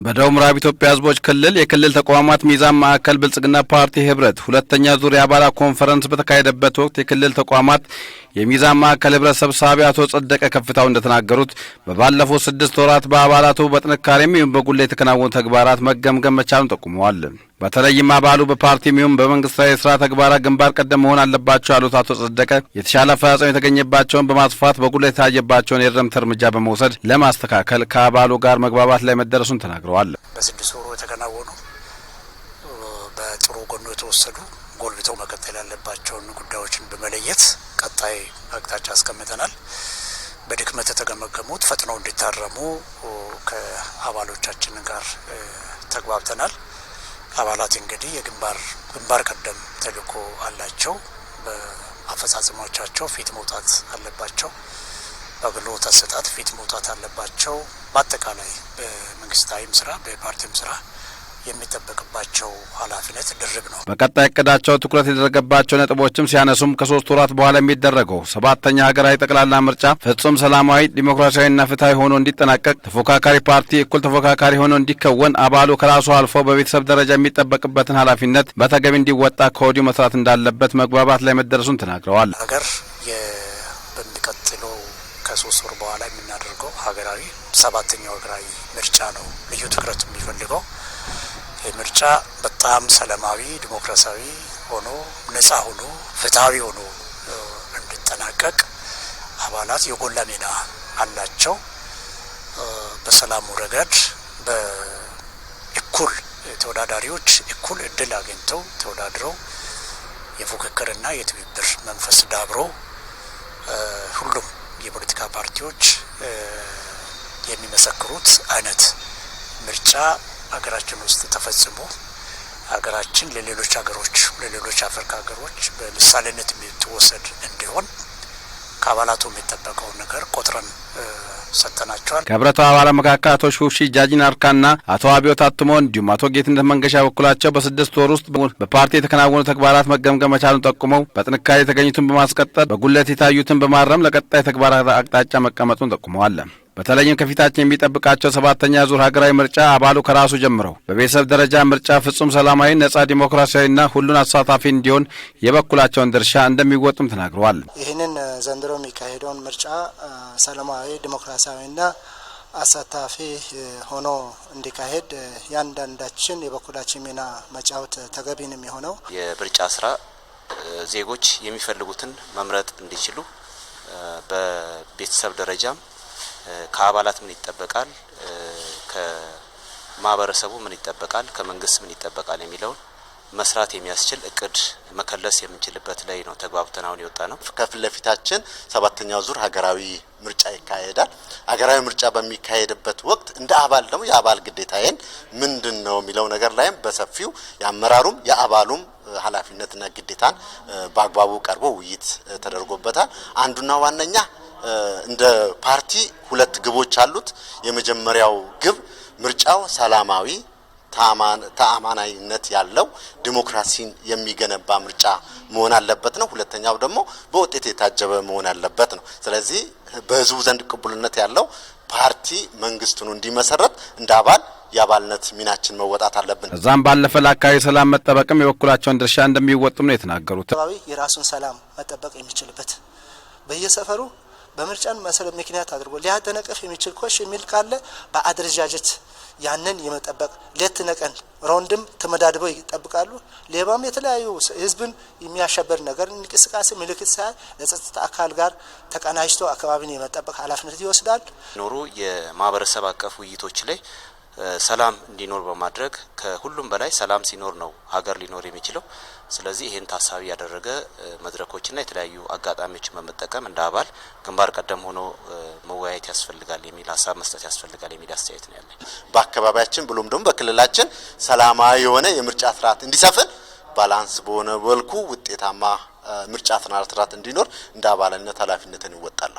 በደቡብ ምዕራብ ኢትዮጵያ ሕዝቦች ክልል የክልል ተቋማት ሚዛን ማዕከል ብልጽግና ፓርቲ ህብረት ሁለተኛ ዙር የአባላት ኮንፈረንስ በተካሄደበት ወቅት የክልል ተቋማት የሚዛን ማዕከል ህብረት ሰብሳቢ አቶ ጸደቀ ከፍታው እንደተናገሩት በባለፉት 6 ወራት በአባላቱ በጥንካሬም ይሁን በጉልህ የተከናወኑ ተግባራት መገምገም መቻሉን ጠቁመዋል። በተለይም አባሉ በፓርቲም ይሁን በመንግስታዊ የስራ ተግባራት ግንባር ቀደም መሆን አለባቸው ያሉት አቶ ጸደቀ የተሻለ አፈጻጸም የተገኘባቸውን በማስፋት በጉልህ የታየባቸውን የእርምት እርምጃ በመውሰድ ለማስተካከል ከአባሉ ጋር መግባባት ላይ መደረሱን ተናግረዋል። በ6 ወሩ የተከናወኑ በጥሩ ጎኑ የተወሰዱ ጎልብተው መቀጠል ያለባቸውን ጉዳዮችን በመለየት ቀጣይ አቅጣጫ አስቀምጠናል። በድክመት የተገመገሙት ፈጥነው እንዲታረሙ ከአባሎቻችን ጋር ተግባብተናል። አባላት እንግዲህ ግንባር ቀደም ተልዕኮ አላቸው። በአፈጻጸሞቻቸው ፊት መውጣት አለባቸው። በአገልግሎት አሰጣጥ ፊት መውጣት አለባቸው። በአጠቃላይ በመንግስታዊም ስራ በፓርቲም ስራ የሚጠበቅባቸው ኃላፊነት ድርብ ነው። በቀጣይ እቅዳቸው ትኩረት የተደረገባቸው ነጥቦችም ሲያነሱም ከ3 ወራት በኋላ የሚደረገው 7ኛ ሀገራዊ ጠቅላላ ምርጫ ፍጹም ሰላማዊ ዲሞክራሲያዊና ፍትሃዊ ሆኖ እንዲጠናቀቅ ተፎካካሪ ፓርቲ እኩል ተፎካካሪ ሆኖ እንዲከወን አባሉ ከራሱ አልፎ በቤተሰብ ደረጃ የሚጠበቅበትን ኃላፊነት በተገቢ እንዲወጣ ከወዲሁ መስራት እንዳለበት መግባባት ላይ መደረሱን ተናግረዋል። ሀገር በሚቀጥለው ከ3 ወር በኋላ የምናደርገው ሀገራዊ 7ኛው ሀገራዊ ምርጫ ነው ልዩ ትኩረት የሚፈልገው። ምርጫ በጣም ሰላማዊ ዲሞክራሲያዊ ሆኖ ነጻ ሆኖ ፍትሃዊ ሆኖ እንዲጠናቀቅ አባላት የጎላ ሚና አላቸው። በሰላሙ ረገድ በእኩል ተወዳዳሪዎች እኩል እድል አግኝተው ተወዳድረው የፉክክርና የትብብር መንፈስ ዳብሮ ሁሉም የፖለቲካ ፓርቲዎች የሚመሰክሩት አይነት ምርጫ ሀገራችን ውስጥ ተፈጽሞ ሀገራችን ለሌሎች ሀገሮች ለሌሎች አፍሪካ ሀገሮች በምሳሌነት የምትወሰድ እንዲሆን ከአባላቱ የሚጠበቀውን ነገር ቆጥረን ሰጥተናቸዋል። ከህብረቱ አባላት መካከል አቶ ሹሺ ጃጂን አርካና አቶ አብዮት አትሞ እንዲሁም አቶ ጌትነት መንገሻ በኩላቸው በ6 ወር ውስጥ በፓርቲ የተከናወኑ ተግባራት መገምገም መቻሉን ጠቁመው በጥንካሬ የተገኙትን በማስቀጠል በጉልህ የታዩትን በማረም ለቀጣይ ተግባራት አቅጣጫ መቀመጡን ጠቁመዋል። በተለይም ከፊታችን የሚጠብቃቸው 7ኛ ዙር ሀገራዊ ምርጫ አባሉ ከራሱ ጀምረው በቤተሰብ ደረጃ ምርጫ ፍጹም ሰላማዊ፣ ነጻ፣ ዲሞክራሲያዊና ሁሉን አሳታፊ እንዲሆን የበኩላቸውን ድርሻ እንደሚወጡም ተናግረዋል። ይህንን ዘንድሮ የሚካሄደውን ምርጫ ሰላማዊ፣ ዲሞክራሲያዊና አሳታፊ ሆኖ እንዲካሄድ ያንዳንዳችን የበኩላችን ሚና መጫወት ተገቢ ነው የሚሆነው። የምርጫ ስራ ዜጎች የሚፈልጉትን መምረጥ እንዲችሉ በቤተሰብ ደረጃም ከአባላት ምን ይጠበቃል፣ ከማህበረሰቡ ምን ይጠበቃል፣ ከመንግስት ምን ይጠበቃል የሚለውን መስራት የሚያስችል እቅድ መከለስ የምንችልበት ላይ ነው ተግባብተን አሁን የወጣ ነው። ከፊት ለፊታችን 7ኛው ዙር ሀገራዊ ምርጫ ይካሄዳል። ሀገራዊ ምርጫ በሚካሄድበት ወቅት እንደ አባል ደግሞ የአባል ግዴታዬን ምንድነው የሚለው ነገር ላይም በሰፊው የአመራሩም የአባሉም ኃላፊነትና ግዴታን በአግባቡ ቀርቦ ውይይት ተደርጎበታል። አንዱና ዋነኛ እንደ ፓርቲ 2 ግቦች አሉት። የመጀመሪያው ግብ ምርጫው ሰላማዊ ተአማናይነት ያለው ዲሞክራሲን የሚገነባ ምርጫ መሆን አለበት ነው። ሁለተኛው ደግሞ በውጤት የታጀበ መሆን አለበት ነው። ስለዚህ በህዝቡ ዘንድ ቅቡልነት ያለው ፓርቲ መንግስቱን እንዲመሰረት እንደ አባል የአባልነት ሚናችን መወጣት አለብን። እዛም ባለፈ ለአካባቢ ሰላም መጠበቅም የበኩላቸውን ድርሻ እንደሚወጡም ነው የተናገሩት። አካባቢ የራሱን ሰላም መጠበቅ የሚችልበት በየሰፈሩ በምርጫን መሰረት ምክንያት አድርጎ ሊያደነቀፍ የሚችል ኮሽ የሚል ካለ በአደረጃጀት ያንን የመጠበቅ ሌት ተቀን ሮንድም ተመዳድበው ይጠብቃሉ። ሌባም የተለያዩ ህዝብን የሚያሸበር ነገር እንቅስቃሴ ምልክት ሳይ ለጸጥታ አካል ጋር ተቀናጅቶ አካባቢን የመጠበቅ ኃላፊነት ይወስዳል። ኖሩ የማህበረሰብ አቀፍ ውይይቶች ላይ ሰላም እንዲኖር በማድረግ ከሁሉም በላይ ሰላም ሲኖር ነው ሀገር ሊኖር የሚችለው። ስለዚህ ይሄን ታሳቢ ያደረገ መድረኮችና የተለያዩ አጋጣሚዎችን በመጠቀም እንደ አባል ግንባር ቀደም ሆኖ መወያየት ያስፈልጋል የሚል ሀሳብ መስጠት ያስፈልጋል የሚል አስተያየት ነው ያለኝ። በአካባቢያችን ብሎም ደግሞ በክልላችን ሰላማዊ የሆነ የምርጫ ስርዓት እንዲሰፍን ባላንስ በሆነ መልኩ ውጤታማ ምርጫ ስርዓት እንዲኖር እንደ አባልነት ኃላፊነትን ይወጣል።